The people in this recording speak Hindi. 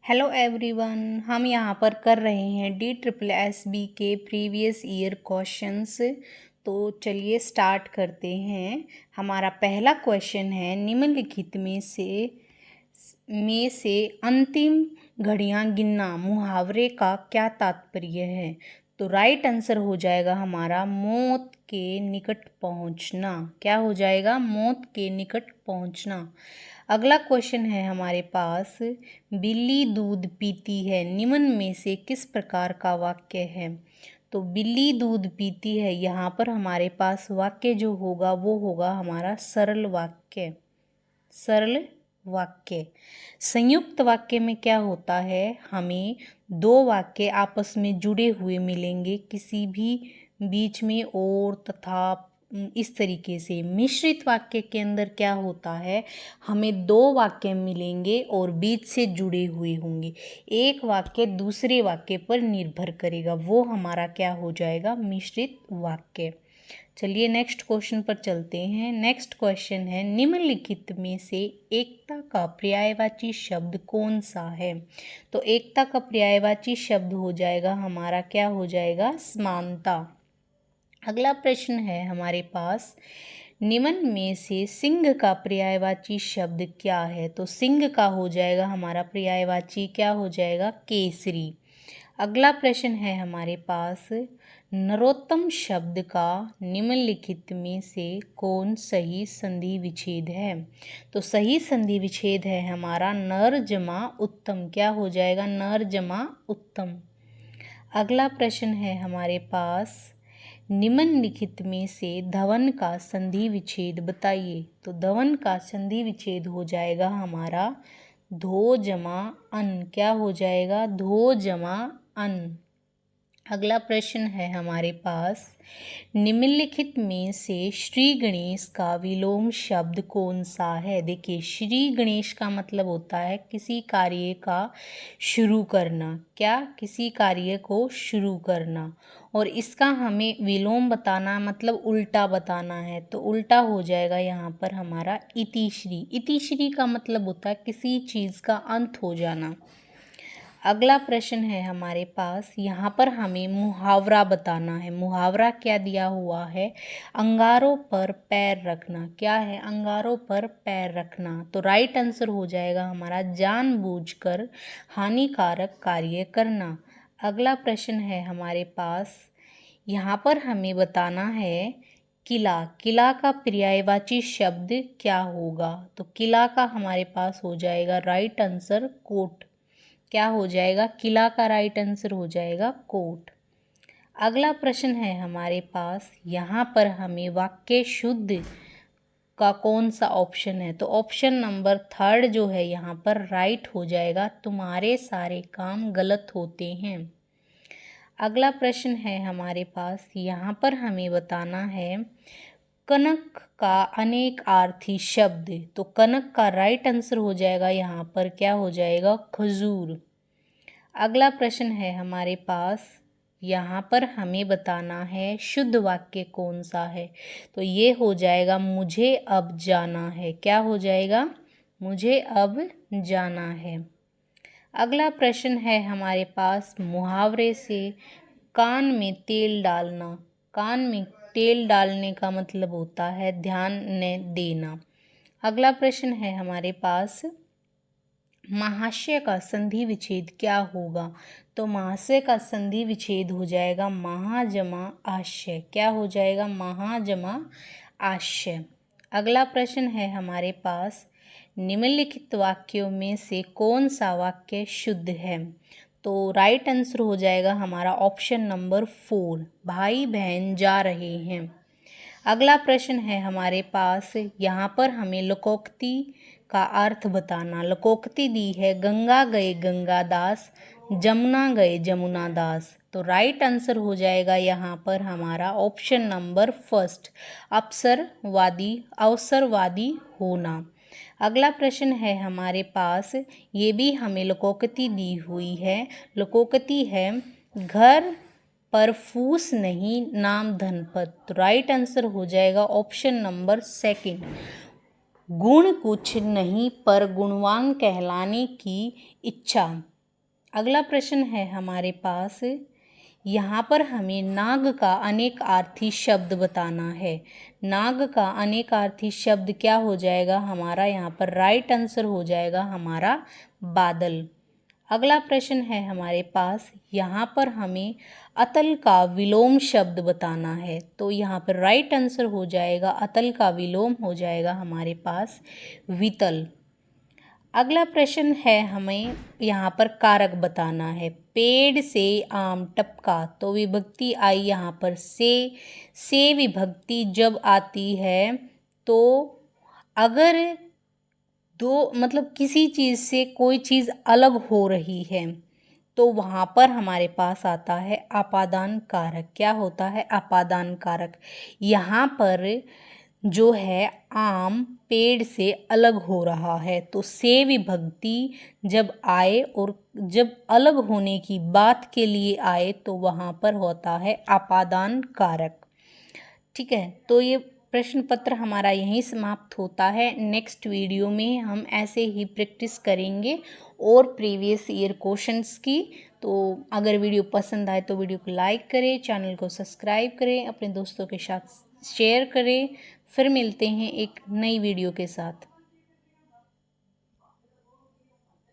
हेलो एवरीवन, हम यहाँ पर कर रहे हैं DSSB के प्रीवियस ईयर क्वेश्चंस। तो चलिए स्टार्ट करते हैं। हमारा पहला क्वेश्चन है, निम्नलिखित में से अंतिम घड़ियाँ गिनना मुहावरे का क्या तात्पर्य है। तो राइट आंसर हो जाएगा हमारा मौत के निकट पहुँचना। क्या हो जाएगा? मौत के निकट पहुँचना। अगला क्वेश्चन है हमारे पास, बिल्ली दूध पीती है निम्न में से किस प्रकार का वाक्य है। तो बिल्ली दूध पीती है, यहाँ पर हमारे पास वाक्य जो होगा वो होगा हमारा सरल वाक्य। सरल वाक्य। संयुक्त वाक्य में क्या होता है, हमें दो वाक्य आपस में जुड़े हुए मिलेंगे, किसी भी बीच में और तथा इस तरीके से। मिश्रित वाक्य के अंदर क्या होता है, हमें दो वाक्य मिलेंगे और बीच से जुड़े हुए होंगे, एक वाक्य दूसरे वाक्य पर निर्भर करेगा, वो हमारा क्या हो जाएगा? मिश्रित वाक्य। चलिए नेक्स्ट क्वेश्चन पर चलते हैं। नेक्स्ट क्वेश्चन है, निम्नलिखित में से एकता का पर्यायवाची शब्द कौन सा है। तो एकता का पर्यायवाची शब्द हो जाएगा हमारा, क्या हो जाएगा? समानता। अगला प्रश्न है हमारे पास, निम्न में से सिंह का पर्यायवाची शब्द क्या है। तो सिंह का हो जाएगा हमारा पर्यायवाची, क्या हो जाएगा? केसरी। अगला प्रश्न है हमारे पास, नरोत्तम शब्द का निम्नलिखित में से कौन सही संधि विच्छेद है। तो सही संधि विच्छेद है हमारा नर जमा उत्तम। क्या हो जाएगा? नर जमा उत्तम। अगला प्रश्न है हमारे पास, निम्नलिखित में से धवन का संधि विच्छेद बताइए। तो धवन का संधि विच्छेद हो जाएगा हमारा धो जमा अन। क्या हो जाएगा? धो जमा अन। अगला प्रश्न है हमारे पास, निम्नलिखित में से श्री गणेश का विलोम शब्द कौन सा है। देखिए, श्री गणेश का मतलब होता है किसी कार्य का शुरू करना। क्या? किसी कार्य को शुरू करना। और इसका हमें विलोम बताना मतलब उल्टा बताना है, तो उल्टा हो जाएगा यहाँ पर हमारा इतिश्री। इतिश्री का मतलब होता है किसी चीज़ का अंत हो जाना। अगला प्रश्न है हमारे पास, यहाँ पर हमें मुहावरा बताना है। मुहावरा क्या दिया हुआ है? अंगारों पर पैर रखना। क्या है? अंगारों पर पैर रखना। तो राइट आंसर हो जाएगा हमारा जानबूझकर हानिकारक कार्य करना। अगला प्रश्न है हमारे पास, यहाँ पर हमें बताना है किला। किला का पर्यायवाची शब्द क्या होगा। तो किला का हमारे पास हो जाएगा राइट आंसर कोट। क्या हो जाएगा? किला का राइट आंसर हो जाएगा कोट। अगला प्रश्न है हमारे पास, यहाँ पर हमें वाक्य शुद्ध का कौन सा ऑप्शन है। तो ऑप्शन नंबर 3 जो है यहाँ पर राइट हो जाएगा, तुम्हारे सारे काम गलत होते हैं। अगला प्रश्न है हमारे पास, यहाँ पर हमें बताना है कनक का अनेक आर्थी शब्द। तो कनक का राइट आंसर हो जाएगा यहाँ पर, क्या हो जाएगा? खजूर। अगला प्रश्न है हमारे पास, यहाँ पर हमें बताना है शुद्ध वाक्य कौन सा है। तो ये हो जाएगा मुझे अब जाना है। क्या हो जाएगा? मुझे अब जाना है। अगला प्रश्न है हमारे पास, मुहावरे से कान में तेल डालना। कान में तेल डालने का मतलब होता है ध्यान न देना। अगला प्रश्न है हमारे पास, महाशय का संधि विच्छेद क्या होगा। तो महाशय का संधि विच्छेद हो जाएगा महाजमा आशय। क्या हो जाएगा? महाजमा आशय। अगला प्रश्न है हमारे पास, निम्नलिखित वाक्यों में से कौन सा वाक्य शुद्ध है। तो राइट आंसर हो जाएगा हमारा ऑप्शन नंबर 4, भाई बहन जा रहे हैं। अगला प्रश्न है हमारे पास, यहाँ पर हमें लोकोक्ति का अर्थ बताना। लोकोक्ति दी है, गंगा गए गंगादास, जमुना गए जमुना दास। तो राइट आंसर हो जाएगा यहाँ पर हमारा ऑप्शन नंबर 1, अवसरवादी होना। अगला प्रश्न है हमारे पास, ये भी हमें लोकोक्ति दी हुई है। लोकोक्ति है, घर पर फूस नहीं नाम धनपत। तो राइट आंसर हो जाएगा ऑप्शन नंबर 2, गुण कुछ नहीं पर गुणवान कहलाने की इच्छा। अगला प्रश्न है हमारे पास, यहाँ पर हमें नाग का अनेकार्थी शब्द बताना है। नाग का अनेकार्थी शब्द क्या हो जाएगा हमारा, यहाँ पर राइट आंसर हो जाएगा हमारा बादल। अगला प्रश्न है हमारे पास, यहाँ पर हमें अतल का विलोम शब्द बताना है। तो यहाँ पर राइट आंसर हो जाएगा, अतल का विलोम हो जाएगा हमारे पास वितल। अगला प्रश्न है, हमें यहाँ पर कारक बताना है। पेड़ से आम टपका, तो विभक्ति आई यहाँ पर से विभक्ति जब आती है तो अगर दो मतलब किसी चीज़ से कोई चीज़ अलग हो रही है तो वहाँ पर हमारे पास आता है अपादान कारक। क्या होता है, अपादान कारक। यहाँ पर जो है आम पेड़ से अलग हो रहा है, तो से विभक्ति जब आए और जब अलग होने की बात के लिए आए तो वहाँ पर होता है अपादान कारक। ठीक है, तो ये प्रश्न पत्र हमारा यहीं समाप्त होता है। नेक्स्ट वीडियो में हम ऐसे ही प्रैक्टिस करेंगे और प्रीवियस ईयर क्वेश्चंस की। तो अगर वीडियो पसंद आए तो वीडियो को लाइक करें, चैनल को सब्सक्राइब करें, अपने दोस्तों के साथ शेयर करें। फिर मिलते हैं एक नई वीडियो के साथ।